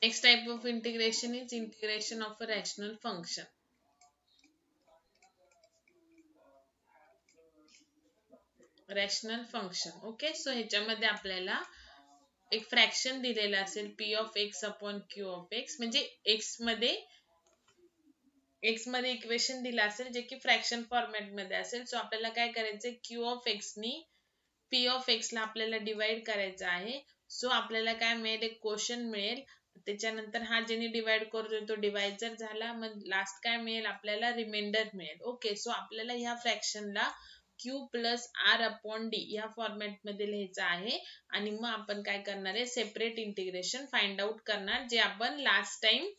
Next type of integration is integration of a rational function. Rational function. Okay, so ह्याच्यामध्ये आपल्याला एक fraction दिलेला असेल P of x upon Q of x, म्हणजे x मध्ये equation दिलं असेल जे की फ्रॅक्शन फॉर्मॅट मध्ये असेल. सो आपल्याला काय करायचंय, क्यू ऑफ एक्स नी पी ऑफ एक्स ला आपल्याला डिवाइड करायचं आहे. सो आपल्याला काय मिळेल, एक क्वोशन मिळेल. त्याच्यानंतर हा ज्याने डिवाइड करतोय तो डिवायझर झाला, मग लास्ट काय मिळेल आपल्याला, रिमाइंडर मिळेल. ओके, सो आपल्याला ह्या फ्रॅक्शनला Q plus R upon D या फॉर्मॅट मध्ये लिहायचं आहे. आणि मग आपण काय करणार आहे, सेपरेट इंटिग्रेशन फाइंड आउट करणार, जे आपण लास्ट टाइम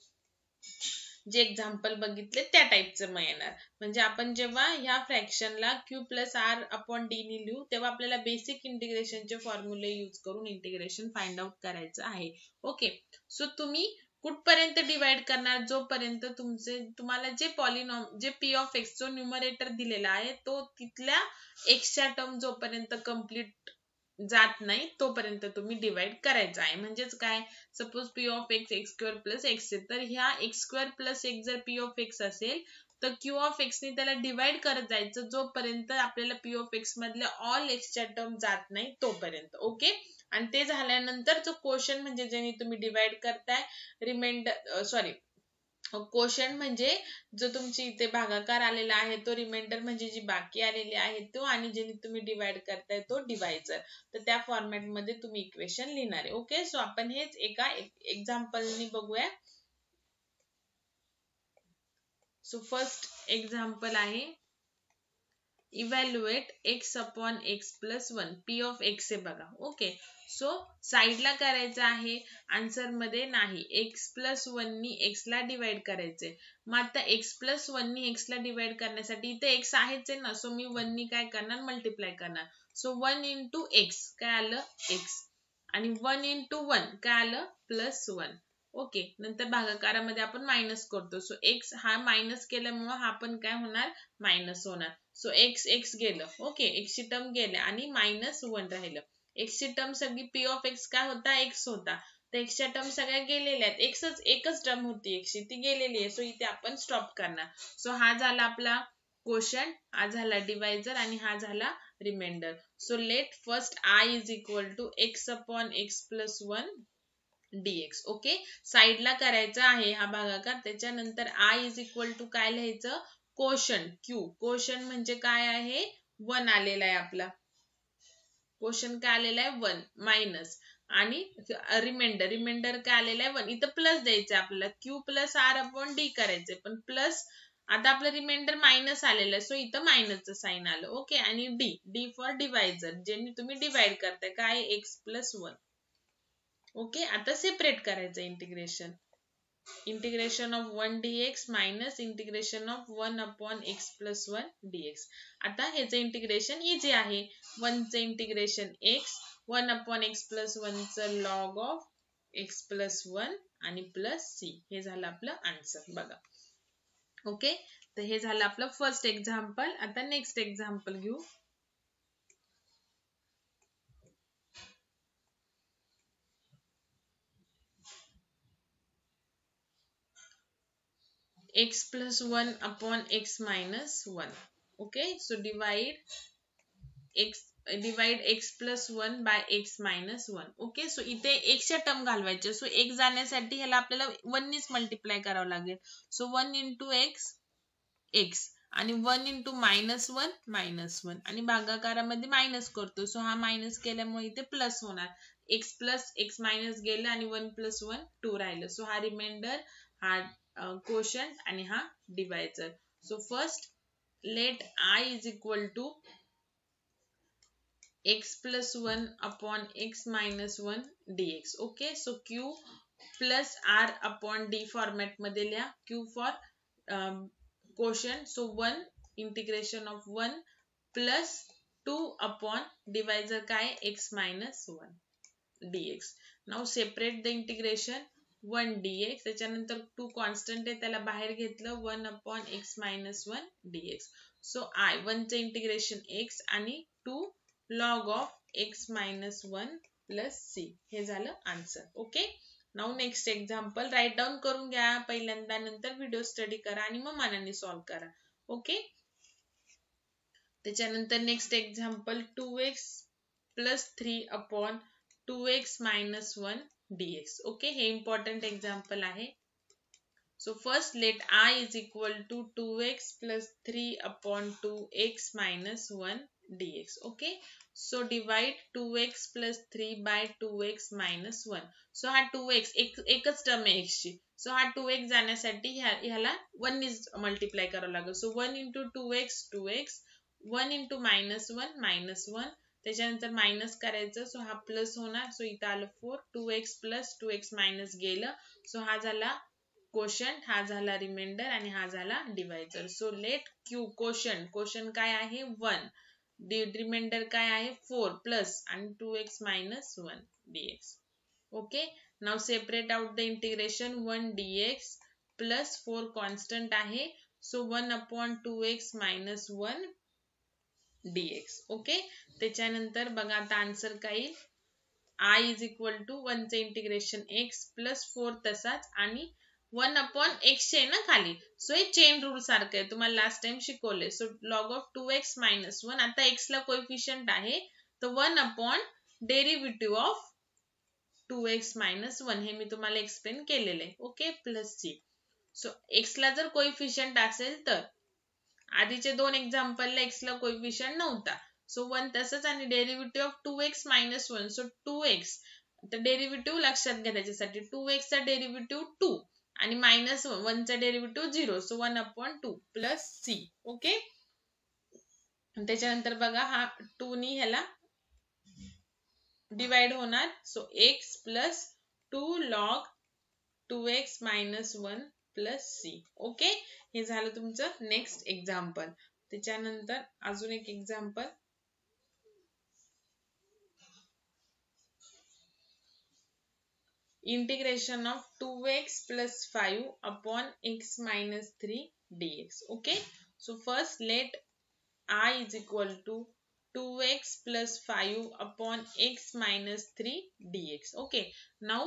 जे एक्झाम्पल बघितले त्या टाइपचं मग येणार. म्हणजे आपण जेव्हा ह्या फ्रॅक्शनला Q plus R upon D ने लिहू, तेव्हा आपल्याला बेसिक इंटिग्रेशनचे फॉर्म्युले यूज करून इंटिग्रेशन फाइंड आउट करायचं आहे. ओके, सो तुम्ही कुठपर्यंत डिवाइड करणार, जोपर्यंत तुम्हाला जे पी ऑफ एक्स जो न्यूमरेटर दिलेला आहे तो तिथल्या एक्सच्या टर्म जोपर्यंत कंप्लीट जात नाही तोपर्यंत तुम्ही डिवाइड करायचं आहे. म्हणजेच काय, suppose P of x x square plus x आहे, तर ह्या एक्स स्क्वेअर प्लस एक्स जर पी ऑफ एक्स असेल तर क्यू ऑफ एक्स ने त्याला डिवाइड करत जायचं जोपर्यंत आपल्याला पी ऑफ एक्स मधल्या ऑल एक्सच्या टर्म जात नाही तोपर्यंत. ओके, आणि ते झाल्यानंतर जो क्वोशन म्हणजे ज्याने तुम्ही डिवाइड करताय, क्वोशंट म्हणजे जो तुमची इथे भागाकार आलेला आहे तो, रिमाइंडर म्हणजे जी बाकी आलेली आहे तो, आणि ज्याने तुम्ही डिवाइड करताय तो डिवायझर. तर त्या फॉर्मॅट मध्ये तुम्ही इक्वेशन लिहिणार आहे. ओके, सो आपण हेच एका एक्झाम्पलनी बघूया. सो फर्स्ट एक्झाम्पल आहे, evaluate x upon x plus one, P of x आहे बघा. ओके, सो साइडला करायचं आहे, आन्सर मध्ये नाही. एक्स प्लस वन नी एक्स ला डिवाइड करायचंय. मग आता एक्स प्लस वन नी एक्स ला डिवाइड करण्यासाठी इथे एक्स आहेच आहे ना, सो मी वन नी काय करणार, मल्टिप्लाय करणार. सो वन इंटू एक्स काय आलं, एक्स, आणि वन इंटू वन काय आलं, प्लस वन. ओके, नंतर भागाकारामध्ये आपण मायनस करतो. सो एक्स हा मायनस केल्यामुळे हा पण काय होणार, मायनस होणार. सो एक्स एक्स गेलं. ओके, एक्स ची टर्म गेल्या आणि मायनस वन राहिलं. एक्स ची टर्म सगळी पी ऑफ एक्स काय होता, एक्स होता. तर एक्सच्या टर्म सगळ्या गेलेल्या आहेत. एकच टर्म होती एक्सची, ती गेलेली आहे. सो इथे आपण स्टॉप करणार. सो हा झाला आपला क्वोशंट, हा झाला डिवायझर, आणि हा झाला remainder. So let first I is equal to x upon x plus one dx. Okay, साइडला करायचा आहे हा भागाकार. त्याच्यानंतर आय इज इक्वल टू काय लिहायचं, क्वोशंट क्यू. क्वोशंट म्हणजे काय आहे, वन आलेला आहे आपला. क्वोशंट काय आलेला आहे, वन, मायनस, आणि रिमाइंडर काय आलेला आहे, वन. इथं प्लस द्यायचं आपल्याला, Q plus R upon D करायचंय, पण प्लस आता आपलं रिमाइंडर मायनस आलेलं आहे, सो इथं मायनसचं साइन आलं. ओके, आणि डी फॉर डिवायझर, ज्यांनी तुम्ही डिवाइड करताय, काय एक्स प्लस वन. ओके, आता सेपरेट करायचं integration. Integration of one dx minus integration of one upon x plus one dx. आता ह्याचं इंटिग्रेशन इझी आहे. वनचं integration X, one upon x plus वनचं log of X plus one आणि plus C. हे झालं आपलं आन्सर बघा. ओके, तर हे झालं आपलं फर्स्ट एक्झाम्पल. आता नेक्स्ट एक्झाम्पल घेऊ. x plus 1 upon x minus 1. Okay, so divide x plus 1 by x minus 1. Okay, so इथे x च्या टर्म घालवायचे. सो x जाण्यासाठी ह्याला आपल्याला 1 नीच मल्टिप्लाय करावं लागेल. सो 1 into x x, आणि 1 into minus one minus one, आणि भागाकारामध्ये मायनस करतो. सो हा मायनस केल्यामुळे इथे प्लस होणार. एक्स प्लस एक्स मायनस गेलं आणि 1 plus 1 2 राहिलं. सो हा रिमाइंडर, हा क्वोशंट, आणि हा divisor. So first let I is equal to x plus 1 upon x minus 1 dx. Okay, so q plus r upon d format मध्ये लिहा. q for quotient, so 1 integration of 1 plus 2 upon divisor काय, x minus 1 dx. now separate the integration 1 dx, त्याच्यानंतर 2 constant आहे त्याला बाहेर घेतलं, 1 upon x minus 1 dx. so I 1 चं integration x आणि 2 log of x minus 1 plus c. हे झालं answer. Okay, now next example write down करून घ्या पहिल्यांदा, नंतर व्हिडिओ स्टडी करा आणि मग मनाने सॉल्व करा. ओके. त्याच्यानंतर next example 2x plus 3 upon 2x minus 1 dx. Okay, हे इम्पॉर्टंट एक्झाम्पल आहे. So first let I is equal to 2x plus 3 upon 2x minus 1 dx. Okay. So divide 2x plus 3 by 2x minus 1. So हा 2x एकच term आहे x ची. So हा 2x जाण्यासाठी ह्याला 1 ने मल्टिप्लाय करावं लागेल. So 1 into 2x 2x, 1 into minus 1 minus 1. त्याच्यानंतर मायनस करायचं. सो हा प्लस होणार. सो इथं आलं 4. 2x plus 2x मायनस गेलं. सो हा झाला कोशंट, हा झाला रिमाइंडर आणि हा झाला divisor. So let Q quotient काय आहे 1, रिमाइंडर काय आहे 4 प्लस आणि 2x minus 1 dx. Okay. Now separate out the integration 1 dx plus 4 constant आहे. So 1 upon 2x minus 1 dx. Okay. त्याच्यानंतर बघा आता आन्सर काय येईल. I is equal to 1 चे इंटिग्रेशन x प्लस 4 तसाच आणि 1 upon x आहे ना खाली. सो हे चेन रूल सारखं आहे, तुम्हाला लास्ट टाइम शिकवले. So log of 2x minus 1, आता x ला कोएफिशियंट आहे तर 1 upon derivative of 2x minus 1 हे मी तुम्हाला एक्सप्लेन केलेलं आहे. Okay. Plus c. So x ला जर कोएफिशियंट असेल तर, आधीचे दोन एक्झाम्पलला x ला कोएफिशियंट नव्हता. सो 1 तसंच आणि derivative of 2x minus 1. So 2x, तर डेरिव्हेटिव्ह लक्षात घ्या त्याच्यासाठी. 2x चा डेरिव्हेटिव्ह 2 आणि मायनस 1 चा derivative 0. So 1 upon 2 plus c. Okay. त्याच्यानंतर बघा हा 2 नी ह्याला डिवाइड होणार. So x plus 2 log 2x minus 1 plus c. Okay. हे झालं तुमचं नेक्स्ट एक्झाम्पल. त्याच्यानंतर अजून एक example. Integration of 2x plus 5 upon x minus 3 dx. Okay. So first let I is equal to 2x plus 5 upon x minus 3 dx. Okay. Now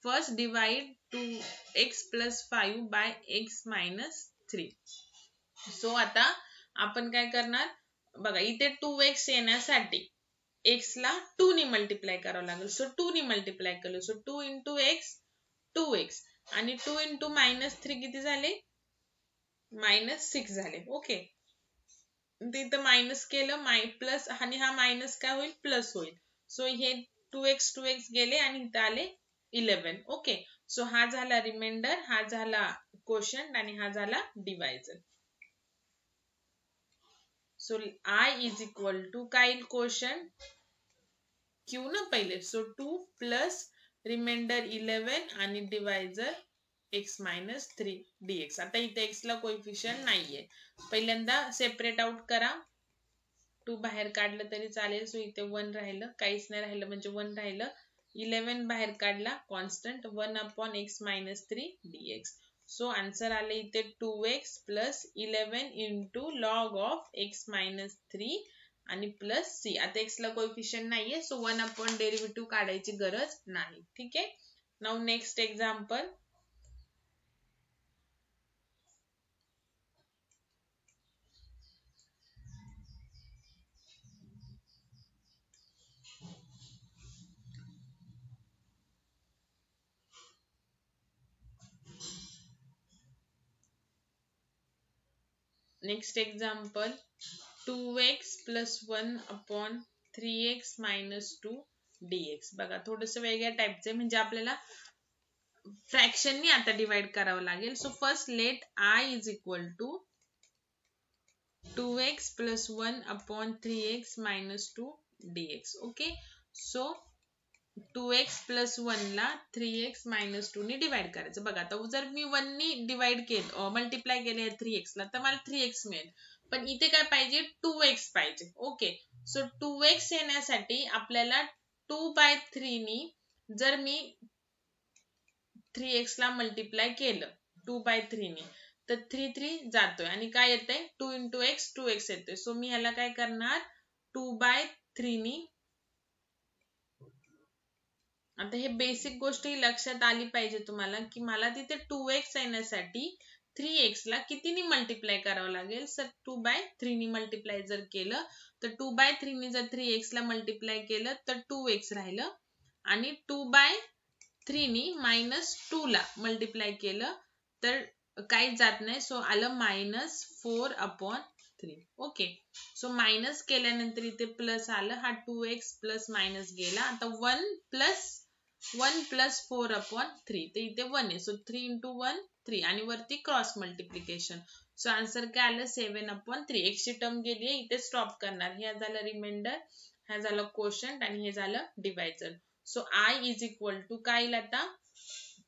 first divide 2x plus 5 by x minus 3. So आता आपण काय करणार बघा, इथे 2x येण्यासाठी x ला 2 ने multiply करावं लागेल. सो 2 ने मल्टिप्लाय केलं. सो 2 into x 2x आणि 2 into minus 3 किती झाले minus 6 झाले. ओके. तिथं मायनस केलं प्लस आणि हा मायनस काय होईल प्लस होईल. सो हे 2x गेले आणि इथं आले 11. ओके. सो हा झाला रिमाइंडर, हा झाला कोशंट आणि हा झाला divisor. So I is equal to काय येईल कोशंट q ना पहिले. सो 2 प्लस रिमाइंडर 11 आणि डिवायझर x minus 3 dx. आता इथे x ला कोएफिशियंट नाहीये. पहिल्यांदा सेपरेट आउट करा. 2 बाहेर काढलं तरी चालेल. सो इथे 1 राहिलं, काहीच नाही राहिलं म्हणजे 1 राहिलं. 11 बाहेर काढला constant 1 upon x minus 3 dx. So answer आले इथे 2x plus 11 into log of x minus 3 आणि प्लस c. आता x ला कोएफिशियंट नाहीये. सो 1 upon डेरिव्हेटिव्ह काढायची गरज नाही. ठीक आहे. Now next example. Next example 2x plus 1 upon 3x minus 2 dx. बघा थोडस वेगळ्या टाइपचे म्हणजे आपल्याला फ्रॅक्शननी आता डिवाइड करावं लागेल. So first let I is equal to 2x plus 1 upon 3x minus 2 dx. Okay. So 2x plus 1 ला 3x minus 2 ने डिवाइड करायचं. बघा आता जर मी 1 ने डिवाइड केलं मल्टिप्लाय केले 3x ला तर मला 3x मिळेल. पण इथे काय पाहिजे 2x पाहिजे. ओके. सो 2x येण्यासाठी आपल्याला 2/3 नी जर मी 3x ला मल्टिप्लाय केलं 2/3 नी तर 3 जातोय आणि काय येतंय 2 into x 2x येतोय. सो मी ह्याला काय करणार 2/3 नी आता हे बेसिक गोष्ट ही लक्षात आली पाहिजे तुम्हाला की मला तिथे 2x येण्यासाठी 3x ला कितीनी मल्टिप्लाय करावं लागेल. सर 2/3 नी मल्टिप्लाय जर केलं तर 2/3 नी जर 3x ला मल्टिप्लाय केलं तर 2x राहिलं आणि 2/3 नी -2 ला मल्टिप्लाय केलं तर काही जात नाही. सो आलं -4/3. ओके. सो मायनस केल्यानंतर इथे प्लस आलं. हा 2x प्लस मायनस गेला. आता 1 + 4/3 तर इथे 1 आहे. सो 3 × 1 3 आणि वरती क्रॉस मल्टिप्लिकेशन. सो आन्सर काय आलं 7/3. x ची टर्म गेली आहे इथे स्टॉप करणार. हे झालं रिमाइंडर, हे झालं कोशंट आणि हे झालं divisor. So I is equal to काय येईल आता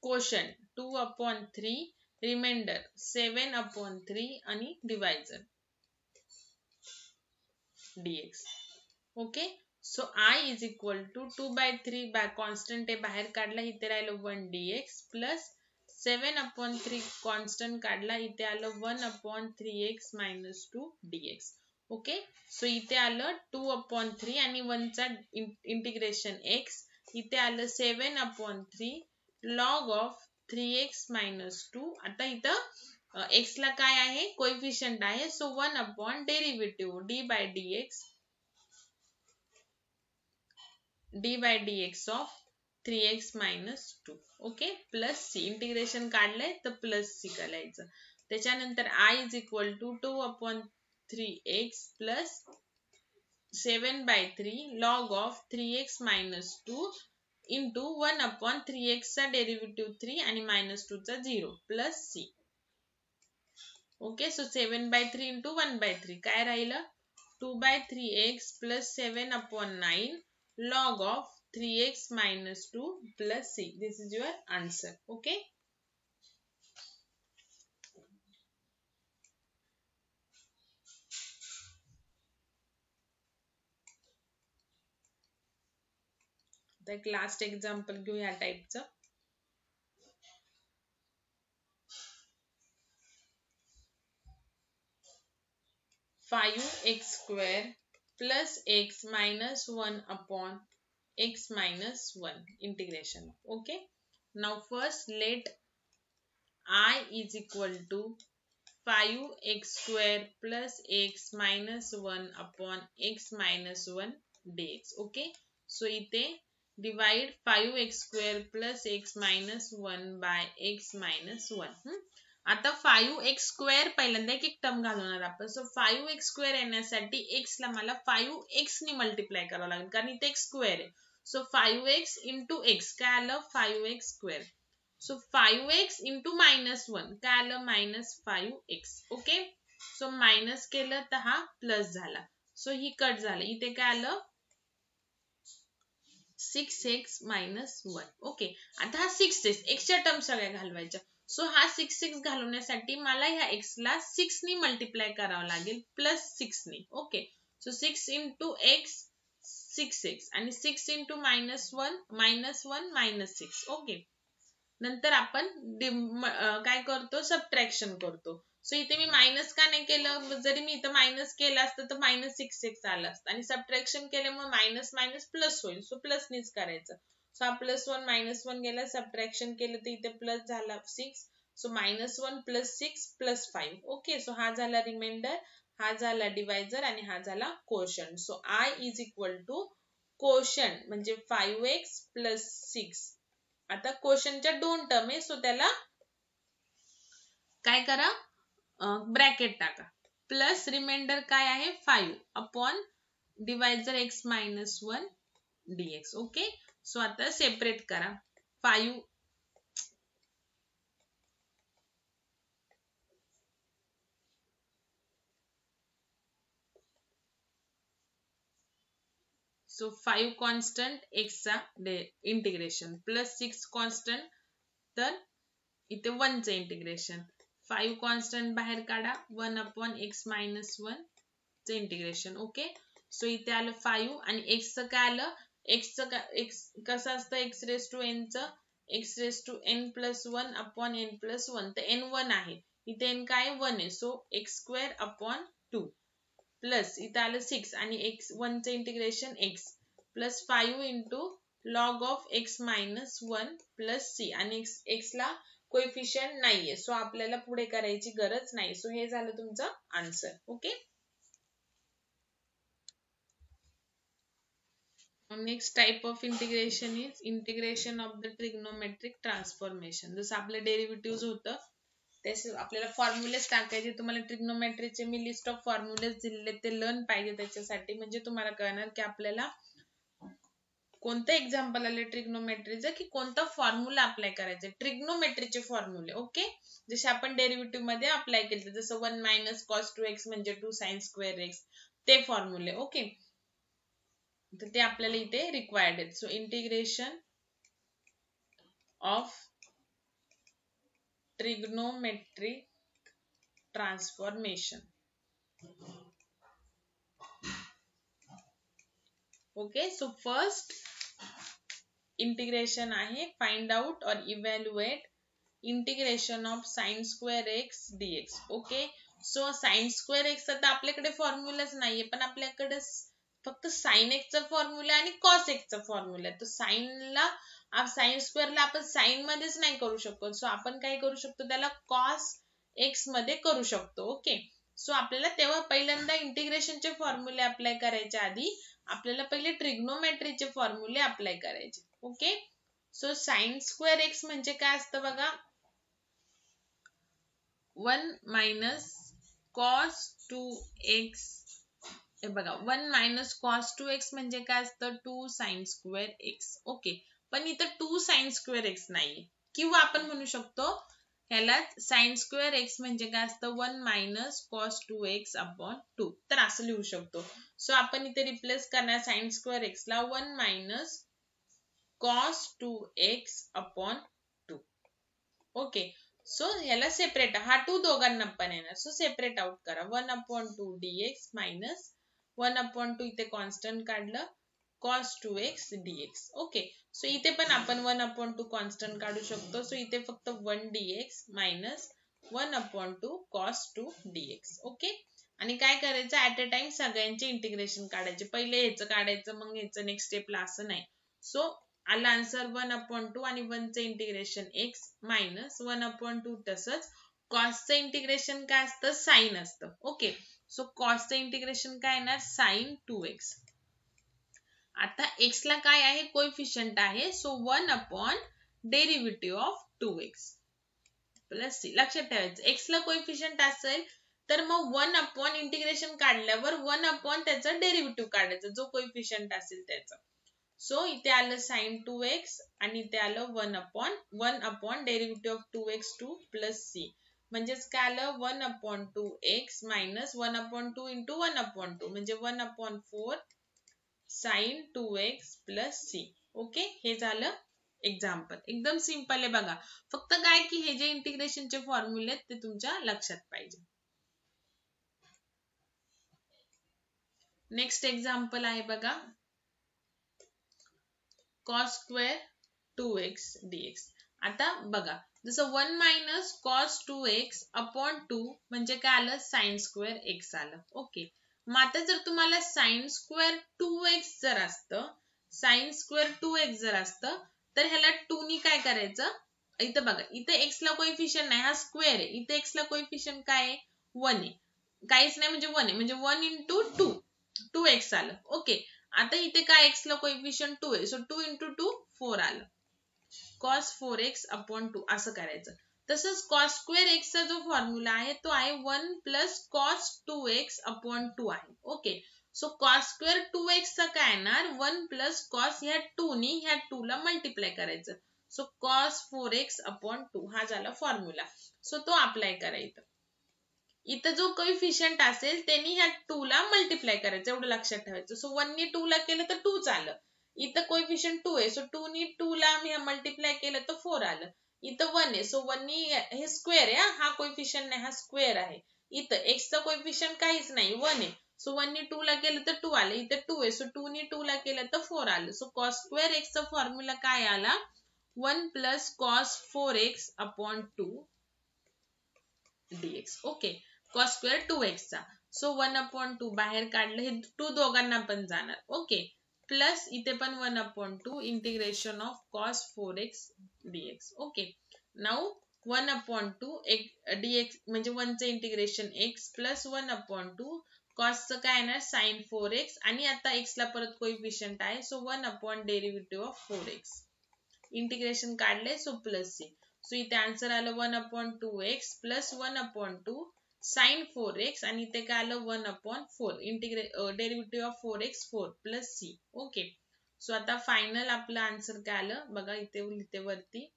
कोशंट 2/3 रिमाइंडर 7/3 आणि divisor dx. Okay. So I is equal to 2/3 by constant आहे बाहेर काढला इथे राहिलं 1 dx प्लस 7/3 कॉन्स्टंट काढला इथे आलं 1/3x - 2 dx. ओके. सो इथे आलं 2/3 आणि 1 चा इंटिग्रेशन x इथे आलं 7/3 log of 3x - 2. आता इथं x ला काय आहे कोएफिशियंट आहे. So 1 derivative d/dx of 3x - 2. Okay. Plus c integration काढलंय तर प्लस c करायचं. त्याच्यानंतर I is equal to 2/3x plus 7/3 log of 3x - 2 into 1/3x चा डेरिव्हेटिव्ह 3 आणि -2 चा 0 plus c. Okay. So 7/3 into 1/3 काय राहिलं 2/3x plus 7/9 log of 3x - 2 plus c. This is your answer. Okay. आता एक last example घेऊ या टाइपचं. 5x² plus x minus 1 upon x minus 1 integration. Okay. Now first let I is equal to 5x² plus x minus 1 upon x minus 1 dx. Okay. So इथे divide 5x² plus x minus 1 by x minus 1. आता 5x² पहिल्यांदा एक term घालवणार आपण. So 5x² येण्यासाठी x ला मला 5x नी multiply करावं लागेल कारण इथे एक स्क्वेअर आहे. सो 5x into x काय आलं 5x². सो 5x into -1 काय आलं -5x. ओके. सो मायनस केलं तर हा प्लस झाला. सो ही कट झालं. इथे काय आलं 6x - 1. ओके. आता हा 6x x च्या टर्म सगळ्या घालवायच्या. सो हा 6x घालवण्यासाठी मला ह्या x ला 6 नी मल्टिप्लाय करावं लागेल प्लस 6 नी. Okay. So 6 into x 6x आणि 6 into -1 -6. ओके. नंतर आपण काय करतो सबट्रॅक्शन करतो. सो इथे मी मायनस का नाही केलं जरी मी इथं मायनस केलं असतं तर -6x आलं असतं आणि सबट्रॅक्शन केल्यामुळे मायनस मायनस प्लस होईल. सो प्लस नीच करायचं. सो हा +1 -1 गेला सबट्रॅक्शन केलं तर इथे प्लस झाला 6. सो -1 + 6 + 5. ओके. सो हा झाला रिमाइंडर, हा झाला डिवायझर आणि हा झाला quotient. So I is equal to quotient म्हणजे 5x + 6. आता कोशंटच्या 2 टर्म आहे सो त्याला काय करा ब्रॅकेट टाका प्लस रिमाइंडर काय आहे 5 upon divisor x - 1 dx. Okay. So आता सेपरेट करा 5 सो 5 कॉन्स्टंट x चा इंटिग्रेशन प्लस 6 कॉन्स्टंट तर इथे 1 चे इंटिग्रेशन 5 कॉन्स्टंट बाहेर काढा 1/x - 1 चे इंटिग्रेशन. ओके. सो इथे आलं 5 आणि x चं काय आलं x कसं असतं x⁻n चं x⁻n + 1 upon n + 1 तर n 1 आहे इथे n काय 1 आहे. सो x² / 2 प्लस इथे आलं 6 आणि x 1 चे integration x plus 5 into log of x minus 1 plus C आणि x ला कोएफिशियंट नाहीये, सो आपल्याला पुढे करायची गरज नाही. सो हे झालं तुमचं answer. Okay. Next type of integration is integration of the trigonometric transformation. जसं आपलं डेरिव्हेटिव्ह होतं तसे आपल्याला फॉर्म्युलेस टाकायचे. तुम्हाला ट्रिग्नोमेट्रीचे मी लिस्ट ऑफ फॉर्म्युलेस दिलेले ते लर्न पाहिजे त्याच्यासाठी, म्हणजे तुम्हाला कळणार की आपल्याला कोणतं एक्झाम्पल आले ट्रिग्नोमेट्रीचं की कोणता फॉर्म्युला अप्लाय करायचा. ट्रिग्नोमेट्रीचे फॉर्म्युले. ओके. जसे आपण डेरिव्हेटिव्ह मध्ये अप्लाय केले, जसं 1 मायनस कॉस 2x म्हणजे 2 साइन स्क्वेअर x, ते फॉर्म्युले. ओके. तर ते आपल्याला इथे रिक्वायर्ड आहेत. So integration of trigonometric transformation. Okay. So first integration आहे फाइंड आउट और evaluate integration of sine square x dx. Okay. So sine square X आता आपल्याकडे फॉर्म्युलाच नाहीये, पण आपल्याकडे फक्त साइन एक्स चा फॉर्म्युला आणि कॉस एक्स चा फॉर्म्युला आहे. तर साइन स्क्वेअरला आपण साइन मध्येच नाही करू शकत, सो आपण काय करू शकतो त्याला कॉस एक्स मध्ये करू शकतो. ओके. सो आपल्याला तेव्हा पहिल्यांदा इंटिग्रेशनचे फॉर्म्युले अप्लाय करायच्या आधी आपल्याला पहिले ट्रिग्नोमेट्रीचे फॉर्म्युले अप्लाय करायचे. Okay. So sine square X म्हणजे काय असतं बघा, 1 मायनस कॉस 2x. हे बघा 1 मायनस कॉस 2x म्हणजे काय असतं 2 साइन स्क्वेअर एक्स. ओके. पण इथं 2 साइन स्क्वेअर एक्स नाहीये, किंवा आपण म्हणू शकतो ह्याला साइन स्क्वेअर एक्स म्हणजे काय असतं 1 मायनस कॉस 2x अपॉन 2. तर असं लिहू शकतो. सो आपण इथे रिप्लेस करणार साइन स्क्वेअर एक्स ला 1 minus cos 2x upon 2. Okay. So ह्याला सेपरेट, हा 2 दोघांना पण येणार, सो सेपरेट आउट करा. 1 अपॉन 2 dx मायनस 1 अपॉन 2 इथे कॉन्स्टंट काढलं cos 2x dx. Okay. So इथे पण आपण 1 अपॉन 2 कॉन्स्टंट काढू शकतो. सो इथे फक्त 1 dx minus 1 upon 2 cos 2 dx. Okay. आणि काय करायचं ऍट अ टाइम सगळ्यांचे इंटिग्रेशन काढायचे. पहिले ह्याचं काढायचं मग ह्याचं नेक्स्ट स्टेपला असं नाही. सो आला आन्सर 1 अपॉन 2 आणि 1 चे इंटिग्रेशन x मायनस 1 अपॉन 2 तसंच कॉसचं इंटिग्रेशन काय असतं साइन असतं. ओके. सो कॉसचं इंटिग्रेशन काय येणार साइन 2x. आता x ला काय आहे कोएफिशियंट आहे, so 1 upon derivative of 2x plus c. लक्षात ठेवायचं x ला कोएफिशियंट असेल तर मग 1 अपॉन इंटिग्रेशन काढल्यावर 1 अपॉन त्याचं डेरिव्हेटिव्ह काढायचं जो कोएफिशियंट असेल त्याचं. सो इथे आलं साइन 2x आणि इथे आलं 1 upon derivative of 2x 2 plus c. म्हणजेच काय आलं 1 upon 2x minus 1 upon 2 into 1 upon 2 म्हणजे 1 upon 4 sine 2x plus c. Okay. हे झालं एक्झाम्पल. एकदम सिंपल आहे बघा. फक्त काय की हे जे इंटिग्रेशनचे फॉर्म्युले आहेत ते तुमच्या लक्षात पाहिजे. नेक्स्ट एक्झाम्पल आहे बघा cos स्क्वेअर 2x dx. आता बघा जसं 1 मायनस कॉस 2x अपॉन 2 म्हणजे काय आलं साइन स्क्वेअर x आलं. ओके. मग आता जर तुम्हाला साइन स्क्वेअर 2x जर असतं, साइन स्क्वेअर 2x जर असतं तर ह्याला 2 नी काय करायचं, इथं बघा इथे x ला कोएफिशियंट नाही, हा स्क्वेअर आहे, इथे x ला कोएफिशियंट काय आहे 1 आहे, काहीच नाही म्हणजे 1 आहे, म्हणजे 1 इंटू 2 2x आलं. ओके. आता इथे काय x ला कोएफिशियंट 2 आहे, सो 2 इंटू 2 4 आलं. cos 4x अपॉन 2 असं करायचं. तसंच cos स्क्वेअर x चा जो फॉर्म्युला आहे तो आहे 1 प्लस cos 2x अपॉन 2 आहे. Okay. So cos square 2x चा काय येणार 1 प्लस cos ह्या 2 नी ह्या 2 ला मल्टिप्लाय करायचं. सो cos 4x अपॉन 2 हा झाला फॉर्म्युला. सो तो अप्लाय करायचा. इथं जो कोएफिशियंट असेल त्यांनी ह्या 2 ला मल्टिप्लाय करायचं, एवढं लक्षात ठेवायचं. सो 1 नी 2 ला केलं तर 2 आलं. इथं कोएफिशियंट 2 आहे, सो 2 नी 2 ला मी मल्टिप्लाय केलं तर 4 आलं. इथं 1 आहे, सो 1 नी हे स्क्वेअर आहे, हा कोएफिशियंट नाही, हा स्क्वेअर आहे. इथं x चा कोएफिशियंट काहीच नाही 1 आहे, सो 1 नी 2 ला केलं तर 2 आलं. इथं 2 आहे, सो 2 नी 2 ला केलं तर 4 आलं. सो cos स्क्वेअर x चा फॉर्म्युला काय आला 1 plus cos 4x upon 2 dx. Okay. cos square 2x चा. सो 1 अपॉन 2 बाहेर काढलं, हे 2 दोघांना पण जाणार. ओके. प्लस इथे पण 1/2 integration of cos 4x dx. Okay, now 1/2 dx म्हणजे 1 चे इंटिग्रेशन x प्लस 1/2 cos चं काय येणार sin 4x आणि आता x ला परत कोइफिशियंट आहे so 1 derivative of 4x. Integration काढले सो प्लस c. सो इथे आन्सर आलं 1/2x प्लस 1/2 sin 4x आणि इथे काय आलं 1/4 derivative of 4x 4 plus c. Okay, so आता फायनल आपलं आन्सर काय आलं बघा, इथे लिहिते वरती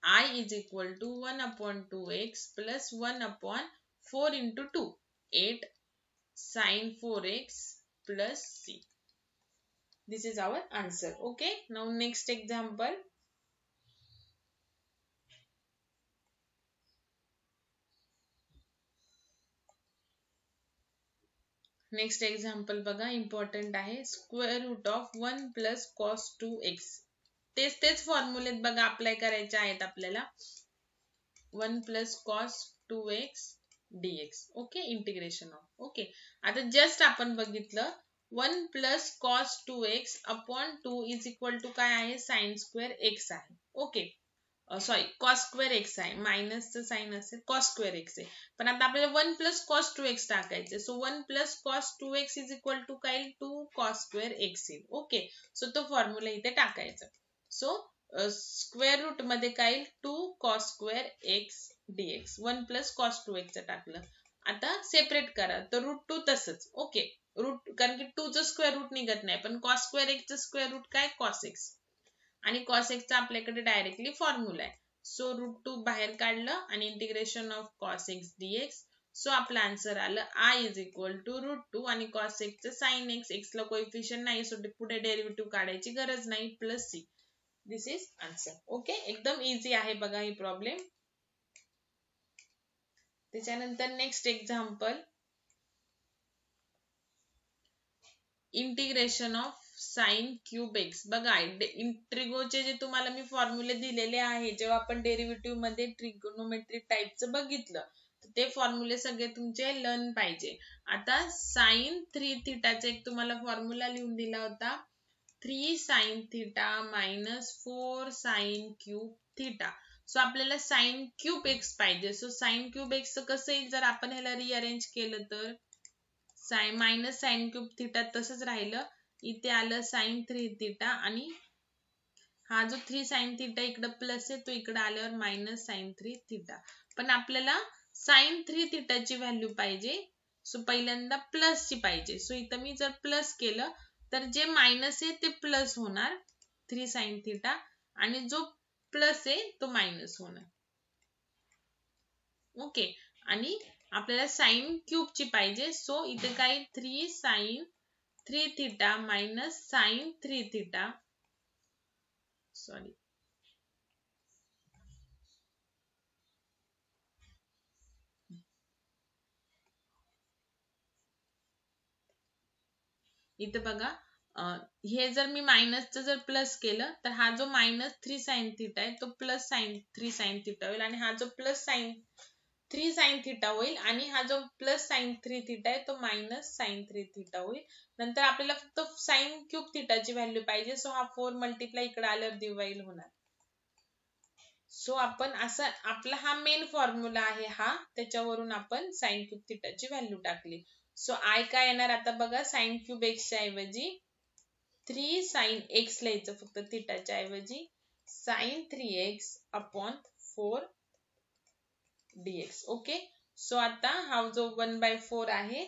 I is equal to 1/2x plus 1/4 into 2, 8 sin 4x plus c. This is our answer. Okay, now next example. Next example बघा, इम्पॉर्टंट आहे. Square root of 1 plus cos 2x. तेच फॉर्म्युलेत बघा अप्लाय करायचे आहेत आपल्याला. 1 plus cos 2x dx. Okay, integration of. Okay, आता just आपण बघितलं 1 plus cos 2x upon 2 is equal to काय आहे साइन स्क्वेअर x आहे. Okay, sorry cos square x आहे, मायनसचं साइन असेल कॉस स्क्वेअर एक्स आहे. पण आता आपल्याला 1 प्लस कॉस 2x टाकायचे. So 1 plus cos 2x is equal to काय येईल 2 कॉस स्क्वेअर एक्स येईल. ओके, सो तो फॉर्म्युला इथे टाकायचा. सो स्क्वेअर रूट मध्ये काय येईल 2 cos square x dx. 1 plus cos 2x टाकलं. आता सेपरेट करा तर रूट 2 तसंच. ओके, रूट कारण की 2 चं स्क्वेअर रूट निघत नाही, पण कॉस स्क्वेअर एक्स चं स्क्वेअर रूट काय कॉस एक्स आणि cos x चा आपल्याकडे डायरेक्टली फॉर्म्युला आहे. सो रूट 2 बाहेर काढलं आणि integration of cos x dx. So आपला आन्सर आलं I is equal to root 2 आणि cos x चं sin x, x ला कोइफिशियंट नाही सो पुढे डेरिव्हेटिव्ह काढायची गरज नाही plus c. This is answer. Okay, एकदम इझी आहे बघा ही प्रॉब्लेम. त्याच्यानंतर next example, integration of sine cube x. बघा ट्रिगोचे जे तुम्हाला मी फॉर्म्युले दिलेले आहे, जेव्हा आपण डेरिव्हेटिव्ह मध्ये ट्रिगोनोमेट्री टाइपचं बघितलं ते फॉर्म्युले सगळे तुमचे लर्न पाहिजे. आता साइन 3 थिटाचा एक तुम्हाला फॉर्म्युला लिहून दिला होता 3 sin theta minus 4 sin cube theta. So आपल्याला साइन क्यूब एक्स पाहिजे. सो साइन क्यूब एक्स कसं येईल जर आपण ह्याला रिअरेंज केलं तर मायनस साइन क्यूब थिटा तसंच राहिलं, इथे आलं साइन 3 थिटा आणि हा जो 3 साइन थिटा इकडे प्लस आहे तो इकडे आल्यावर मायनस साइन 3 थिटा. पण आपल्याला साइन 3 थिटाची व्हॅल्यू पाहिजे. सो पहिल्यांदा प्लस ची पाहिजे. सो इथं मी जर प्लस केलं तर जे मायनस आहे ते प्लस होणार 3 साइन थिटा आणि जो प्लस आहे तो मायनस होणार. ओके, आणि आपल्याला साइन क्यूब ची पाहिजे. सो इथे काय 3 sine 3 theta minus sine 3 theta, sorry इथे बघा हे जर मी मायनसचं जर प्लस केलं तर हा जो मायनस 3 साइन थिटा आहे तो प्लस साइन 3 साइन थिटा होईल आणि हा जो प्लस साइन 3 साइन थिटा होईल आणि हा जो प्लस साइन 3 थिटा आहे तो मायनस साइन 3 थिटा होईल. नंतर आपल्याला फक्त साइन क्यूब थिटाची व्हॅल्यू पाहिजे. सो हा 4 मल्टिप्लाय इकडे आल्यावर डिवाइड होणार. सो आपण असं आपला हा मेन फॉर्म्युला आहे हा, त्याच्यावरून आपण साइन क्यूब थिटाची व्हॅल्यू टाकली. सो आय काय येणार आता बघा, साइन क्यूब एक्स च्या ऐवजी 3 साइन एक्स लिहायचं फक्त थिटाच्या ऐवजी sine 3x upon 4 dx. Okay, so आता हा जो 1/4 आहे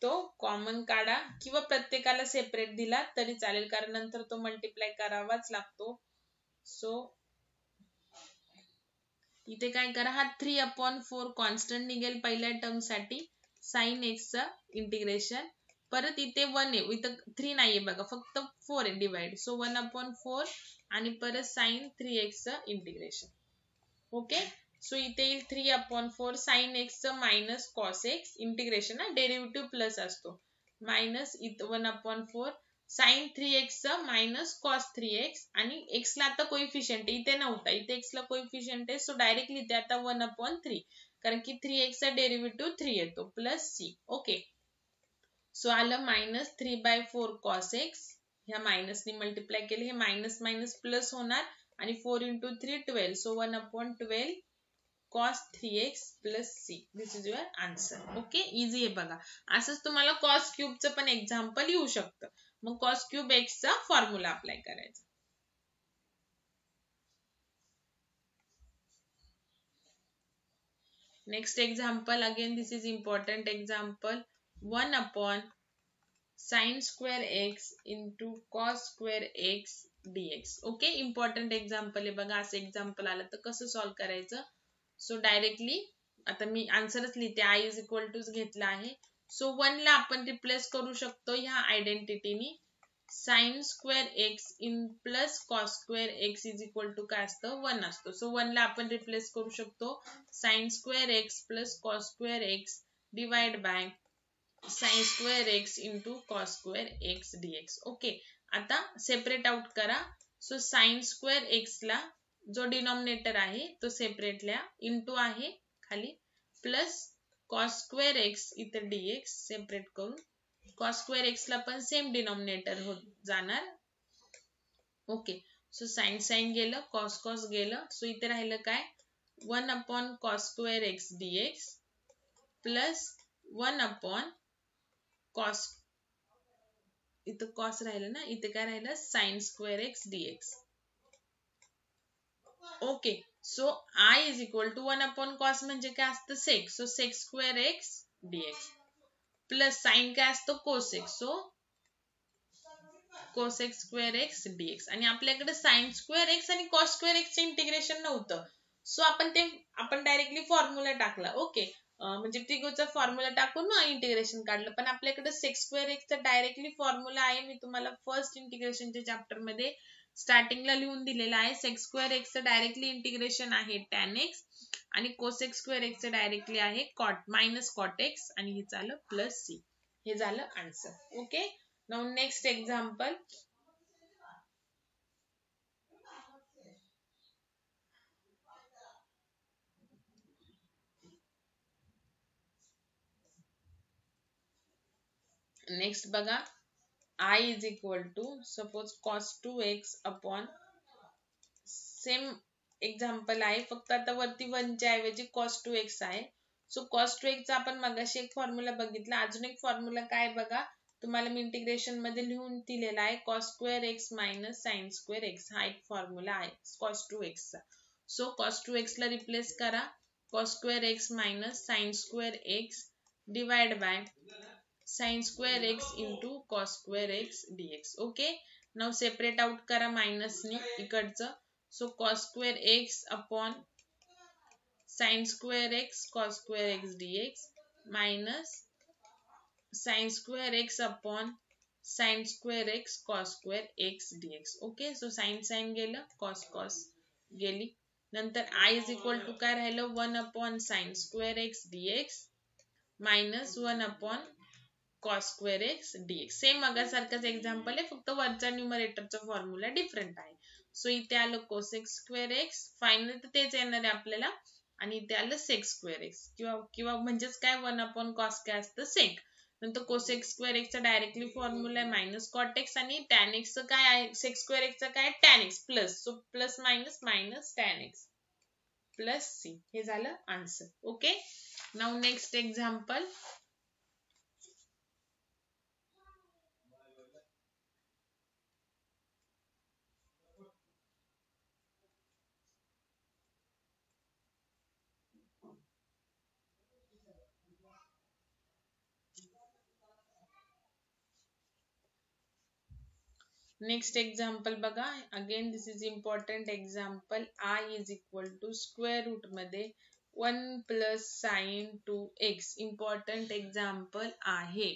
तो कॉमन काढा किंवा प्रत्येकाला सेपरेट दिला तरी चालेल कारण नंतर तो मल्टिप्लाय करावाच लागतो. सो इथे काय करा, हा 3/4 कॉन्स्टंट निघेल पहिल्या टर्म साठी साइन एक्स चं इंटिग्रेशन. परत इथे 1 आहे, इथं 3 नाहीये बघा फक्त 4 आहे डिवाइड. सो 1/4 आणि परत साइन 3x चं इंटिग्रेशन. ओके, सो इथे येईल 3/4 साइन एक्स चं minus cos x integration, derivative plus असतो मायनस 1/4 साइन 3x चं मायनस कॉस 3x आणि x ला आता कोइफिशियंट इथे नव्हता, इथे x ला कोइफिशियंट आहे सो डायरेक्टली इथे आता 1/3 कारण की 3x चा डेरिव्हेटिव्ह 3 येतो प्लस सी. ओके, सो आलं -3/4 cos x. ह्या मायनसनी मल्टिप्लाय केले, हे मायनस मायनस प्लस होणार आणि 4 × 3 12. So 1/12 cos 3x plus c. This is your answer. Okay, easy आहे बघा. असंच तुम्हाला cos क्यूबचं पण एक्झाम्पल येऊ शकतं. मग cos क्यूब x चा फॉर्म्युला अप्लाय करायचा. Next example, again this is important example. 1/sin square x into cos square x dx. Okay, important example आहे बघा. असं एक्झाम्पल आलं तर कसं सॉल्व्ह करायचं. सो डायरेक्टली आता मी आन्सरच लिहिते. i इज इक्वल टू घेतला आहे. सो 1 ला आपण रिप्लेस करू शकतो ह्या आयडेंटिटीनी. Sine square X in plus cos square X is equal to काय असतं, 1 असतो. सो 1 ला आपण रिप्लेस करू शकतो sine square x plus cos square x divide by sine square x into cos square x dx. Okay, आता separate out करा. So sine square x ला जो डिनॉमिनेटर आहे तो सेपरेट लिहा, इंटू आहे खाली, प्लस कॉस स्क्वेअर एक्स इथे डीएक्स सेपरेट करून कॉस स्क्वेअर एक्स ला पण सेम डिनॉमिनेटर होत जाणार. ओके, सो साइन साइन गेलं, कॉस कॉस गेलं. सो इथे राहिलं काय, 1/cos square x DX plus 1/cos, इथं कॉस राहिलं ना, इथे काय राहिलं, sine square x dx. Okay, so i is equal to 1/cos म्हणजे काय असतं, sec. So sec square x DX plus sine काय असतो, cosec. So cosec square x DX. आणि आपल्याकडे साइन स्क्वेअर एक्स आणि कॉस स्क्वेअर एक्स चे integration नव्हतं. सो आपण डायरेक्टली फॉर्म्युला टाकला. ओके, म्हणजे ट्रिगोचा फॉर्म्युला टाकून इंटिग्रेशन काढलं. पण आपल्याकडे सेक स्क्वेअर एक्स चा डायरेक्टली फॉर्म्युला आहे. मी तुम्हाला फर्स्ट इंटिग्रेशनच्या चॅप्टर मध्ये स्टार्टिंगला लिहून दिलेला आहे. सेक स्क्वेअर एक्स चं डायरेक्टली इंटिग्रेशन आहे tan x आणि कोसेक स्क्वेअर एक्स चं डायरेक्टली आहे मायनस कॉट एक्स आणि हे झालं प्लस सी. हे झालं answer. Okay, now next example. Next बघा, i is equal to suppose cos 2x upon, same example आहे, फक्त आता वरती 1 च्या ऐवजी cos 2x आहे. सो cos 2x चा आपण मगाशी एक फॉर्म्युला बघितला. अजून एक फॉर्म्युला काय बघा, तुम्हाला मी इंटिग्रेशन मध्ये लिहून दिलेला आहे. cos square x minus sine square x हा एक फॉर्म्युला आहे cos 2x चा. सो cos 2x ला रिप्लेस करा, cos square x minus sine square x divide by sine square x into cos square x dx. Okay, now separate out करा मायनसनी इकडचं. सो cos square x upon sine square x cos square x dx minus sine square x upon sine square x cos square x dx. Okay, so sine sine गेलं, cos cos गेली. नंतर i is equal to काय राहिलं, 1/sin square x dx minus 1/cos square x dx. Same मगासारखंच example आहे, फक्त वरचा न्यूमरेटरचा फॉर्म्युला डिफरंट आहे. सो इथे आलं कोसेक स्क्वेअर एक्स, फायनल तर तेच येणार आहे आपल्याला, आणि इथे आलं सेक स्क्वेअर एक्स, किंवा म्हणजेच काय 1/cos काय असतं, सेक. नंतर कोसेक स्क्वेअर एक्स चा डायरेक्टली फॉर्म्युला आहे मायनस कॉट एक्स, आणि टॅन एक्स चं काय आहे, सेक स्क्वेअर एक्स चा काय, tan X plus. So plus minus minus tan X plus C. हे झालं answer. Okay, now next example. Next example बघा, again this is important example. i is equal to square root मध्ये 1 plus sine 2x. Important example आहे.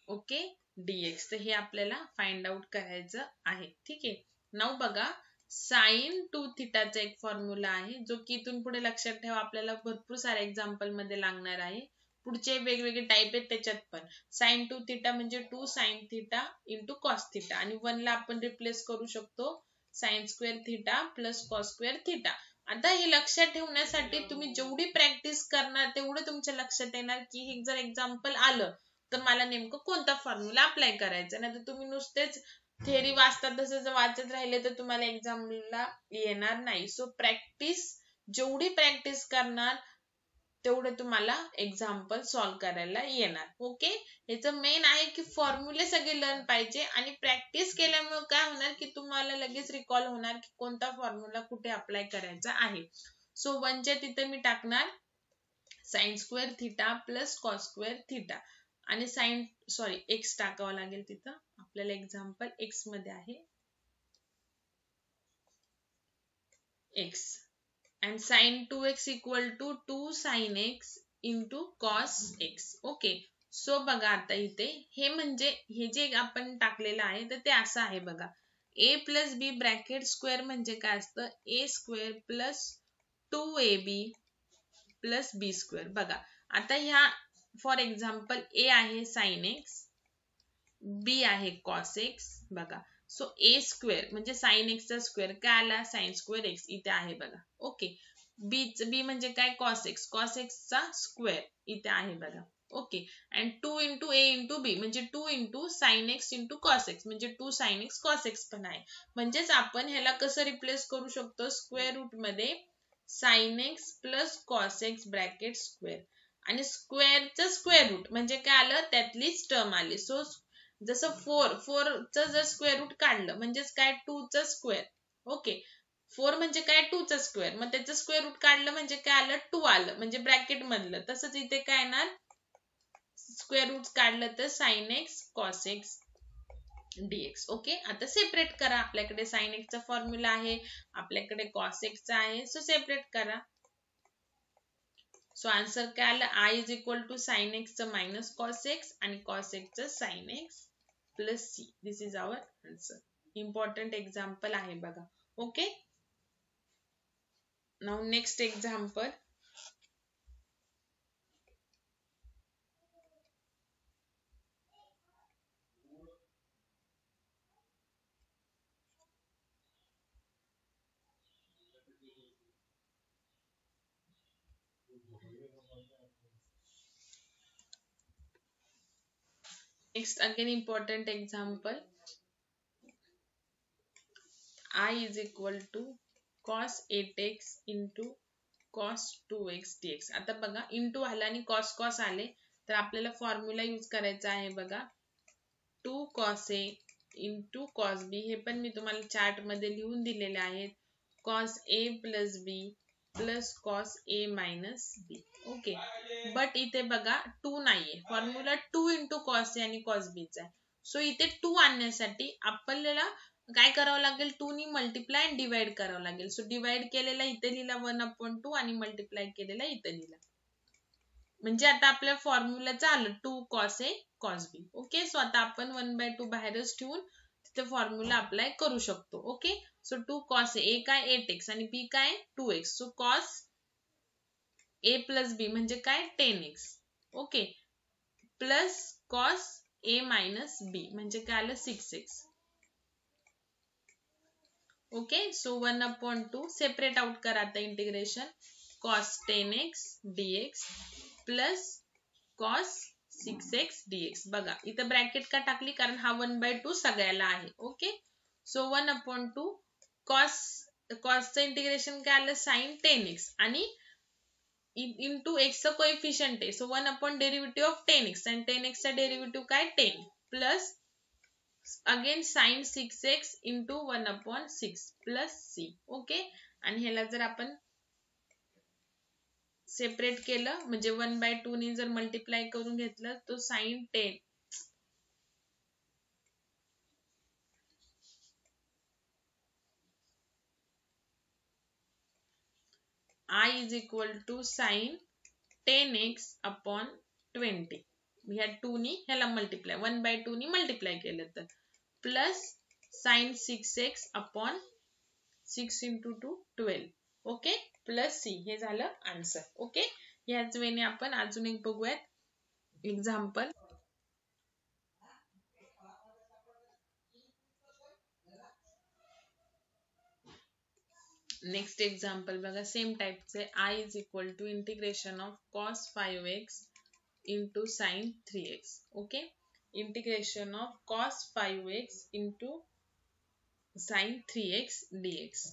Okay, dx. तर हे आपल्याला find out करायचं आहे. ठीक आहे, नाउ बघा, साइन 2 थिटाचा एक फॉर्म्युला आहे, जो की इथून पुढे लक्षात ठेवा, आपल्याला भरपूर सारे एक्झाम्पल मध्ये लागणार आहे. पुढचे वेगवेगळे टाइप आहेत त्याच्यात पण. साइन 2 थिटा म्हणजे 2 sine theta into cos theta, आणि 1 ला आपण रिप्लेस करू शकतो sine square theta plus cos square theta. आता हे लक्षात ठेवण्यासाठी तुम्ही जेवढी प्रॅक्टिस करणार तेवढं तुमच्या लक्षात येणार की हे जर एक्झाम्पल आलं तर मला नेमकं कोणता फॉर्म्युला अप्लाय करायचा. नाही तर तुम्ही नुसतेच थेअरी वाचतात तसं जर वाचत राहिले तर तुम्हाला एक्झामला येणार नाही. सो प्रॅक्टिस, जेवढी प्रॅक्टिस करणार तेवढं तुम्हाला एक्झाम्पल सॉल्व्ह करायला येणार. ओके, ह्याचं मेन आहे की फॉर्म्युले सगळे लर्न पाहिजे आणि प्रॅक्टिस केल्यामुळे काय होणार की तुम्हाला लगेच रिकॉल होणार की कोणता फॉर्म्युला कुठे अप्लाय करायचा आहे. सो 1 च्या तिथे मी टाकणार sine square theta plus cos square theta आणि एक्स टाकावं लागेल तिथं. आपल्याला एक्झाम्पल एक्स मध्ये आहे x and sin 2x equal to 2 sin x into cos x. Okay, so बघा आता इथे हे म्हणजे हे जे आपण टाकलेलं आहे तर ते असं आहे बघा. a plus b bracket square म्हणजे काय असतं, a स्क्वेअर plus 2ab plus b square. बघा आता ह्या फॉर एक्झाम्पल a आहे sin x, b आहे cos x. बघा सो a स्क्वेअर म्हणजे sin x चा स्क्वेअर काय आला, sin स्क्वेअर x इथे आहे बघा. ओके, बी म्हणजे काय, cos x चा स्क्वेअर इथे आहे बघा. Okay, and 2 into a into b म्हणजे 2 into sin x into cos x म्हणजे 2 sin x cos x पण आहे. म्हणजेच आपण ह्याला कसं रिप्लेस करू शकतो, स्क्वेअर रूट मध्ये sin x plus cos x bracket square आणि स्क्वेअरचं स्क्वेअर रूट म्हणजे काय आलं, त्यातलीच टर्म आली. सो जसं 4 चं जर स्क्वेअर रूट काढलं म्हणजेच काय 2 चं स्क्वेअर. ओके, 4 म्हणजे काय 2 चं स्क्वेअर, मग त्याचं स्क्वेअर रूट काढलं म्हणजे काय आलं 2 आलं म्हणजे ब्रॅकेट मधलं. तसंच इथे काय येणार, स्क्वेअर रूट काढलं तर sin x cos x dx. Okay, आता सेपरेट करा. आपल्याकडे sin x चा फॉर्म्युला आहे, आपल्याकडे cos x चा आहे, सो सेपरेट करा. सो आन्सर काय आलं, i is equal to sin x चं मायनस cos x आणि cos x चं sin x plus c. This is our answer. Important example आहे बघा. Okay, now next example. Next again important example. I is equal to cos 8x into cos 2x dx. आता बघा into आला आणि cos आले तर आपल्याला फॉर्म्युला यूज करायचा आहे बघा 2 cos a into cos b. हे पण मी तुम्हाला चार्ट मध्ये लिहून दिलेले आहेत. cos a plus b plus cos a minus b. Okay, but इथे बघा 2 नाहीये, फॉर्म्युला 2 into cos a आणि cos b चा आहे. सो इथे 2 आणण्यासाठी आपल्याला काय करावं लागेल, 2 नी मल्टिप्लाय आणि डिवाइड करावं लागेल. सो डिवाइड केलेला इथे लिहिला 1/2 आणि मल्टिप्लाय केलेला इथे लिहिला. म्हणजे आता आपल्या फॉर्म्युलाचं आलं 2 cos a cos b. Okay, so आता आपण 1/2 बाहेरच ठेवून तिथे फॉर्म्युला अप्लाय करू शकतो. ओके, सो 2 cos a काय 8x आणि b काय 2x. So cos a plus b म्हणजे काय 10x. Okay, plus cos a minus b म्हणजे काय आलं 6x. Okay, so 1/2 separate out करा आता integration. cos 10x dx plus cos 6x dx. बघा इथं ब्रॅकेट का टाकली, कारण हा 1/2 सगळ्याला आहे. ओके, सो 1/2 cosचं इंटिग्रेशन काय आलं sin 10x आणि इंटू x चं कोएफिशियंट आहे. सो 1 डेरिव्हेटिव्ह ऑफ 10x आणि 10x चा डेरिव्हेटिव्ह काय 10 plus again sin 6x into 1/6 plus c. Okay, आणि ह्याला जर आपण सेपरेट केलं म्हणजे 1/2 ने जर मल्टिप्लाय करून घेतलं तो sin 10 I is equal to sin 10x upon 20. ह्या 2 नी ह्याला मल्टिप्लाय 1/2 नी मल्टिप्लाय केलं तर plus sin 6x upon 6 into 2 12. Okay, plus c. हे झालं आन्सर. ओके, ह्याच वेने आपण अजून एक बघूयात एक्झाम्पल. नेक्स्ट एक्झाम्पल बघा, सेम टाईपचे. I is equal to integration of cos 5x into sin 3x. Okay, integration of cos 5x into sin 3x dx.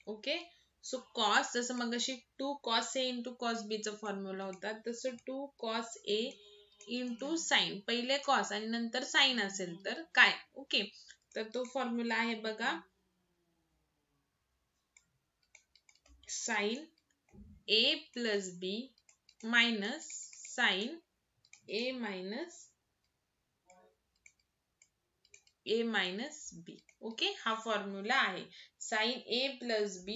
Okay, so cos जसं मगाशी 2 cos a into cos b चा formula होता, तसं 2 cos a into sin, पहिले cos आणि नंतर sin असेल तर काय. ओके, तर तो फॉर्म्युला आहे बघा, sin a plus b minus sin a minus b. Okay, हा फॉर्म्युला आहे sin a plus b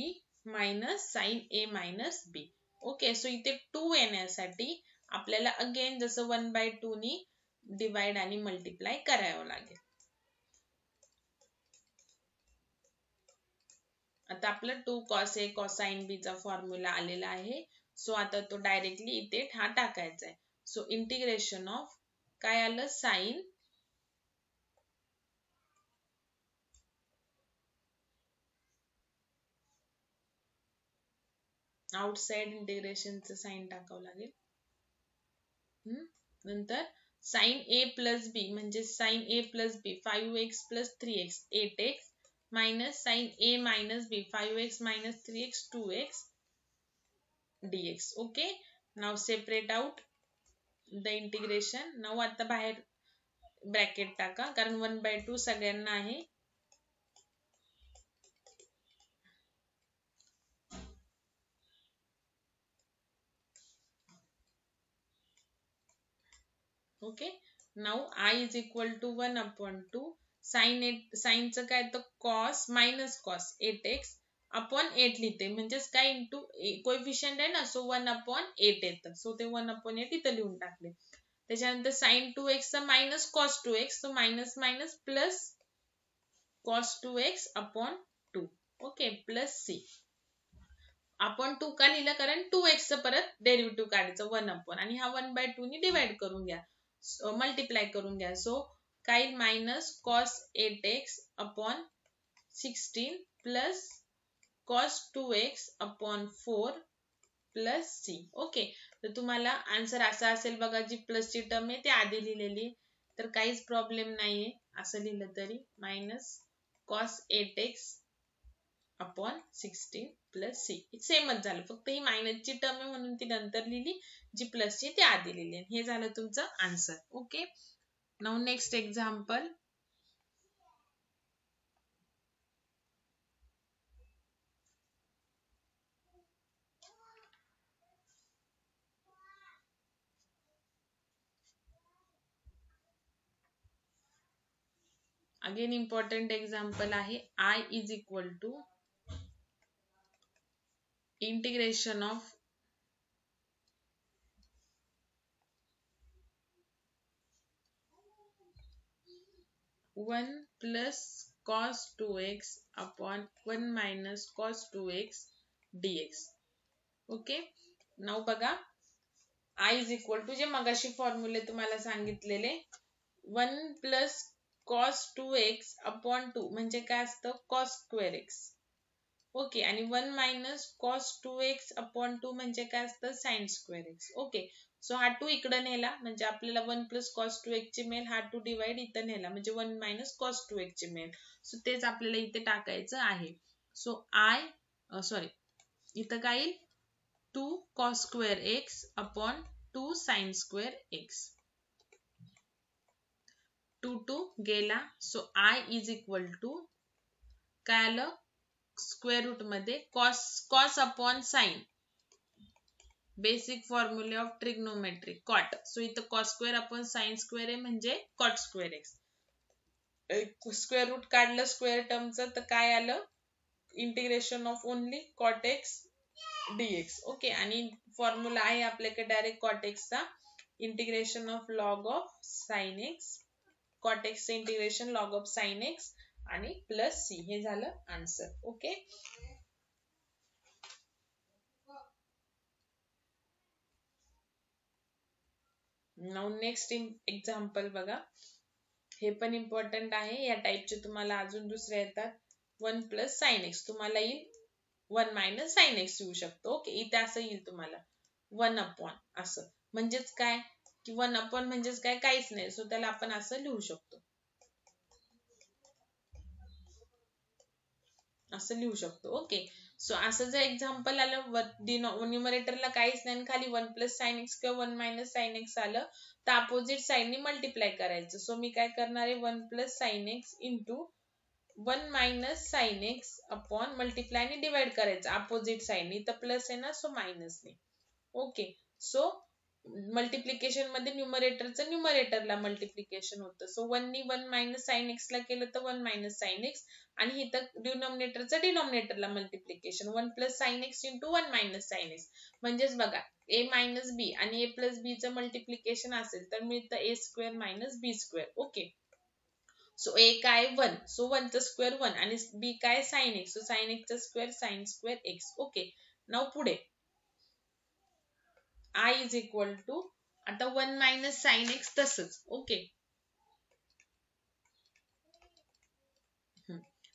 minus sin a minus b. Okay, so इथे 2 येण्यासाठी आपल्याला अगेन जसं 1/2 नी डिवाइड आणि मल्टिप्लाय करावं लागेल. आता आपलं 2 cos a cosine b चा फॉर्म्युला आलेला आहे. सो आता तो डायरेक्टली इथे हा टाकायचा आहे. सो इंटिग्रेशन ऑफ काय आलं, साइन आउटसाइड इंटिग्रेशनचं साइन टाकावं लागेल. नंतर sin a plus b म्हणजे sin a plus b 5x plus 3x 8x minus sin a minus b 5x minus 3x 2x dx. Okay, now separate out the integration. Now आता बाहेर bracket टाका, कारण 1/2 सगळ्यांना आहे. Okay, now I is equal to 1/2 sin चं काय तर cos minus cos 8x upon 8 लिहिते, म्हणजेच काय इंटू कोएफिशियंट आहे ना, सो 1/8 येतं. सो ते 1/8 इथं लिहून टाकले. त्याच्यानंतर sin 2x चा minus cos 2x, so minus minus plus cos 2x upon 2. Okay, plus c आपण 2 का लिहिलं, कारण 2x चं परत डेरिव्हेटिव्ह काढायचं 1 आणि हा 1/2 नी डिवाइड करून घ्या, मल्टिप्लाय करून घ्या. सो काय minus cos 8x upon 16 plus cos 2x upon 4 plus c. Okay, तर तुम्हाला आन्सर असा असेल बघा, जी प्लस ची टर्म आहे ती आधी लिहिलेली, तर काहीच प्रॉब्लेम नाहीये असं लिहिलं तरी. Minus cos 8x upon 16 plus c सेमच झालं, फक्त ही मायनसची टर्म आहे म्हणून ती नंतर लिहिली, जी प्लसची ती आधी लिहिली. हे झालं तुमचं answer. Okay, now next example. Again important example आहे. I is equal to integration of one plus cos 2x upon 1 minus cos 2x dx. Okay, now बघा, I इज इक्वल टू जे मगाशी फॉर्म्युले तुम्हाला सांगितलेले 1 प्लस cos 2x अपॉन 2 म्हणजे काय असतं cos square x. Okay, आणि 1 मायनस cos 2x अपॉन 2 म्हणजे काय असतं sin square x. Okay, so हा 2 इकडे नेला म्हणजे आपल्याला 1 प्लस cos 2x ची मिळेल, हा 2 डिवाइड इथं नेला म्हणजे 1 मायनस cos 2x ची मिळेल. सो तेच आपल्याला इथे टाकायचं आहे. सो सॉरी, इथं काय येईल 2 cos square x upon 2 sin square x. 2 गेला, so I is equal to काय आलं, स्क्वेअर रूट मध्ये cos अपॉन sin, बेसिक फॉर्म्युले ऑफ ट्रिग्नोमेट्री कॉट. सो इथं cos square upon sin square आहे म्हणजे cot square x. Square root काढलं square टर्मचं तर काय आलं, integration of only cot x dx. Okay, आणि फॉर्म्युला आहे आपल्याकडे डायरेक्ट cot x चा, integration of log of sin x, cot x चे integration log of sin x आणि प्लस c. हे झालं answer. Okay, now next example बघा, हे पण इम्पॉर्टंट आहे. या टाइपचे तुम्हाला अजून दुसरे येतात. 1 प्लस sin x तुम्हाला येईल 1 मायनस साइन एक्स येऊ शकतो. ओके, इथे असं येईल तुम्हाला 1 अपॉन असं. म्हणजेच काय की 1 अपॉन म्हणजेच काय, काहीच नाही. सो त्याला आपण असं लिहू शकतो, असं लिहू शकतो. ओके, सो असं जर एक्झाम्पल आलं न्यूमरेटरला काहीच नाही खाली 1 प्लस साइन एक्स किंवा 1 मायनस साइन एक्स आलं तर अपोजिट साइननी मल्टिप्लाय करायचं. सो मी काय करणार आहे 1 plus sine X into 1 minus sine X upon multiply ने डिवाइड करायचं अपोजिट साइननी. तर प्लस आहे ना, सो मायनस ने. ओके, सो मल्टिप्लिकेशन मध्ये न्यूमरेटरचं न्यूमरेटरला मल्टिप्लिकेशन होतं. सो 1 नी 1 मायनस साइन एक्स ला केलं तर 1 मायनस साइन एक्स आणि इथं डिनॉमिनेटरचं डिनॉमिनेटरला multiplication 1 plus sine X into 1 minus sine X. म्हणजेच बघा a मायनस बी आणि a प्लस बी चं मल्टिप्लिकेशन असेल तर मिळतं a square minus b square. Okay, so a काय 1, सो 1 चं स्क्वेअर 1 आणि b काय sine X, so sine X चं square sine square X. Okay, now पुढे I इज इक्वल टू आता 1 मायनस साइन एक्स तसंच. ओके,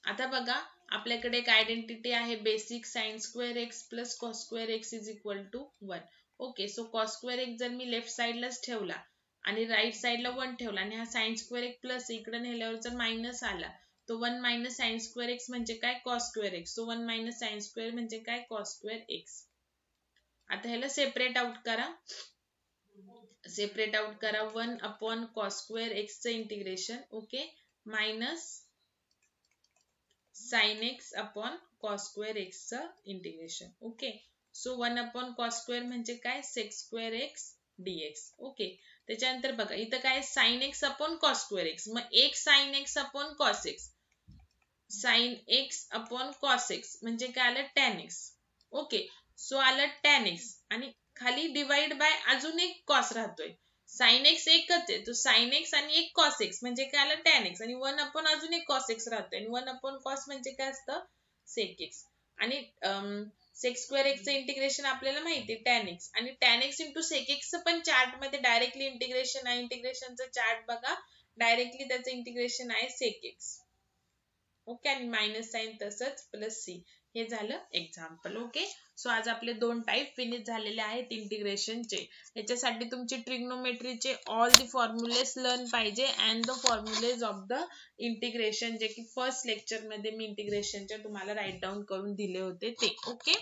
आता बघा आपल्याकडे एक आयडेंटिटी आहे basic sine square x plus cos square X is equal to 1. Okay, so cos square X जर मी लेफ्ट साइडलाच ठेवला आणि राईट साइडला 1 ठेवला आणि हा साइन स्क्वेअर एक्स प्लस इकडे नेल्यावर जर मायनस आला तो 1 मायनस साइन स्क्वेअर एक्स म्हणजे काय, cos square X. So 1 minus sine square म्हणजे काय, कॉस स्क्वेअर एक्स. आता ह्याला सेपरेट आउट करा, सेपरेट आउट करा 1 अपॉन कॉस स्क्वेअर एक्स चं integration. Okay, minus sine X upon cos square x चं integration. Okay, so 1 upon cos square म्हणजे काय, sec square x dx. Okay, त्याच्यानंतर बघा इथं काय sine X upon cos square X, मग एक sine X upon cos x, sign X upon cos x म्हणजे काय आलं टॅन एक्स. ओके, सो आलं टॅन एक्स आणि खाली डिवाइड बाय अजून एक कॉस राहतोय. साइन एक्स एकच आहे, तो साइन एक्स आणि एक कॉस एक्स म्हणजे काय आलं टॅन एक्स आणि 1 अपॉन अजून एक कॉस एक्स राहतोय आणि 1 अपॉन कॉस म्हणजे काय असतं, सेक एक्स. आणि सेक स्क्वेअर एक्स चं इंटिग्रेशन आपल्याला माहिती आहे टॅन एक्स आणि tan x into sec x पण चार्ट मध्ये डायरेक्टली इंटिग्रेशन आहे. इंटिग्रेशनचं चार्ट बघा, डायरेक्टली त्याचं इंटिग्रेशन आहे सेक एक्स. ओके, आणि मायनस साइन तसंच प्लस सी. हे झालं एक्झाम्पल. ओके, सो आज आपले 2 टाइप फिनिश झालेले आहेत इंटिग्रेशनचे. याच्यासाठी तुमची ट्रिग्नोमेट्रीचे ऑल द फॉर्म्युलेस लर्न पाहिजे and the formulas of the integration जे की फर्स्ट लेक्चर मध्ये मी इंटिग्रेशनचे तुम्हाला राईट डाऊन करून दिले होते ते. ओके,